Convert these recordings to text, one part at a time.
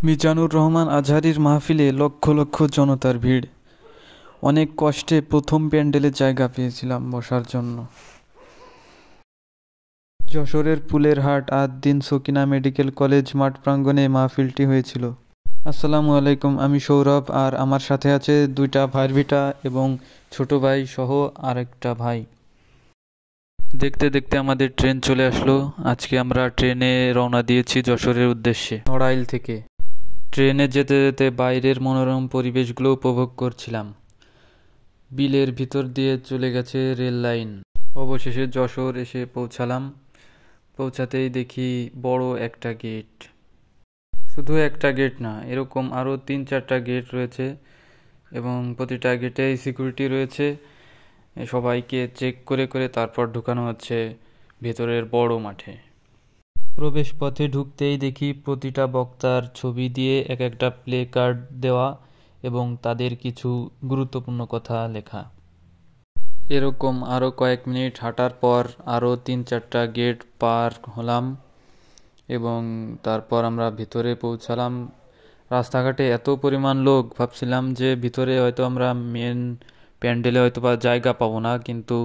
মিজানুর রহমান আজহারীর মাহফিলে লক্ষ লক্ষ জনতার ভিড়। অনেক কষ্টে প্রথম প্যান্ডেলে জায়গা পেয়েছিলাম বসার জন্য। যশোরের ফুলের হাট আদ-দ্বীন সকিনা মেডিকেল কলেজ মাঠ প্রাঙ্গণে মাহফিলটি হয়েছিল। আসসালামু আলাইকুম, আমি সৌরভ, আর আমার সাথে আছে দুইটা ভাইয়ের ভিটা এবং ছোট ভাই সহ আরেকটা ভাই। দেখতে দেখতে আমাদের ট্রেন চলে আসলো। আজকে আমরা ট্রেনে রওনা দিয়েছি যশোরের উদ্দেশ্যে নড়াইল থেকে। ট্রেনে যেতে যেতে বাইরের মনোরম পরিবেশগুলো উপভোগ করছিলাম। বিলের ভিতর দিয়ে চলে গেছে রেল লাইন। অবশেষে যশোর এসে পৌঁছালাম। পৌঁছাতেই দেখি বড় একটা গেট। শুধু একটা গেট না, এরকম আরও 3-4টা গেট রয়েছে এবং প্রতিটা গেটেই সিকিউরিটি রয়েছে। সবাইকে চেক করে করে তারপর ঢুকানো হচ্ছে ভেতরের বড় মাঠে। প্রবেশ পথে ঢুকতেই দেখি প্রতিটা বক্তার ছবি দিয়ে এক একটা প্লে কার্ড দেওয়া এবং তাদের কিছু গুরুত্বপূর্ণ কথা লেখা। এরকম আরও কয়েক মিনিট হাঁটার পর আরও 3-4টা গেট পার হলাম এবং তারপর আমরা ভিতরে পৌঁছালাম। রাস্তাঘাটে এত পরিমাণ লোক, ভাবছিলাম যে ভিতরে হয়তো আমরা মেন প্যান্ডেলে হয়তো বা জায়গা পাবো না, কিন্তু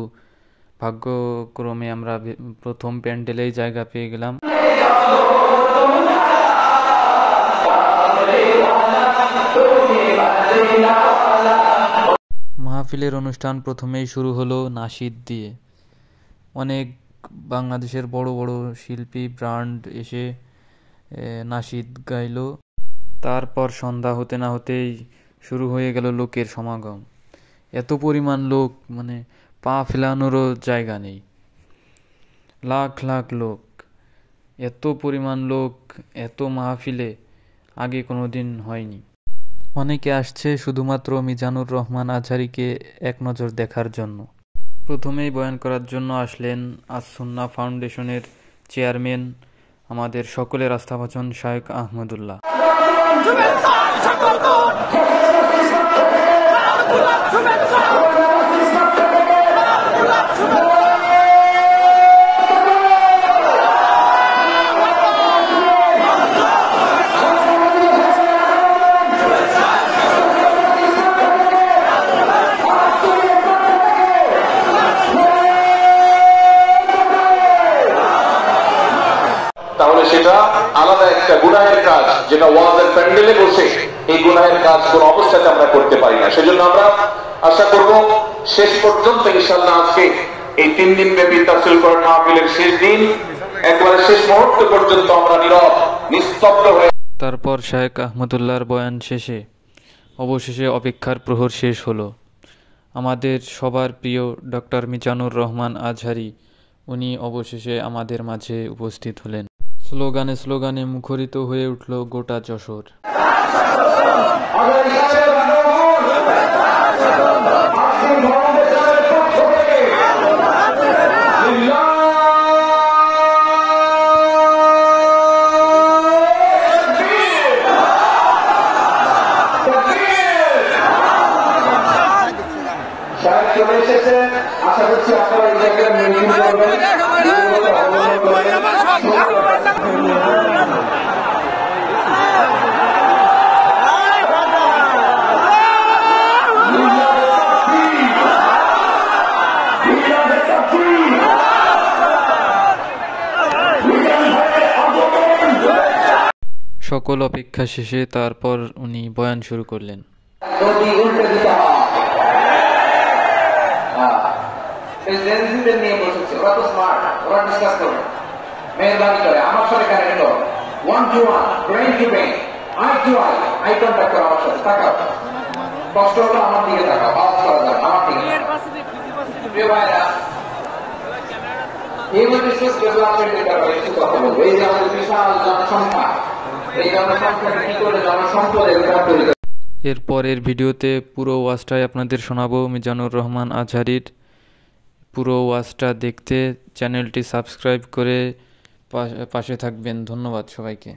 ভাগ্যক্রমে আমরা প্রথম প্যান্ডেলেই জায়গা পেয়ে গেলাম। মাহফিলের অনুষ্ঠান প্রথমেই শুরু হলো নাশিদ দিয়ে। অনেক বাংলাদেশের বড় বড় শিল্পী ব্র্যান্ড এসে নাশিদ গাইল। তারপর সন্ধ্যা হতে না হতেই শুরু হয়ে গেল লোকের সমাগম। এত পরিমাণ লোক, মানে পা ফেলানোরও জায়গা নেই। লাখ লাখ লোক, এত পরিমাণ লোক এত মাহফিলে আগে কোনো দিন হয়নি। অনেকে আসছে শুধুমাত্র মিজানুর রহমান আজহারীকে এক নজর দেখার জন্য। প্রথমেই বয়ান করার জন্য আসলেন আস-সুন্নাহ ফাউন্ডেশনের চেয়ারম্যান, আমাদের সকলের আস্থাভাজন শায়েখ আহমদুল্লাহ। তাহলে সেটা আলাদা একটা গুনাহের কাজ, যেটা ওয়াজের প্যান্ডেলে বসে এই গুনাহের কাজ কোন অবস্থাতে আমরা করতে পারি না। সেজন্য আমরা আশা করব শেষ পর্যন্ত ইনশাআল্লাহ আজকে এই 3 দিন ব্যাপী তাফসীর কোরআন মাহফিলের শেষ দিন, একবারে শেষ মুহূর্ত পর্যন্ত আমরা নীরব নিস্তব্ধ হয়ে। তারপর শায়েখ আহমদুল্লাহর বয়ান শেষে অবশেষে অপেক্ষার প্রহর শেষ হলো। আমাদের সবার প্রিয় ডক্টর মিজানুর রহমান আজহারী, উনি অবশেষে আমাদের মাঝে উপস্থিত হলেন। স্লোগানে স্লোগানে মুখরিত হয়ে উঠল গোটা যশোর। চলে এসেছে, আশা করছি আপনারা এই জায়গায় মেনটেন করবেন। সকল অপেক্ষা শেষে তারপর উনি বয়ান শুরু করলেন। কষ্ট হলো আমার দিকে তাকাও, আমার দিকে। এর পরের ভিডিওতে পুরো ওয়াজটাই আপনাদের শোনাবো মিজানুর রহমান আজহারীর। পুরো ওয়াজটা দেখতে চ্যানেলটি সাবস্ক্রাইব করে পাশে থাকবেন। ধন্যবাদ সবাইকে।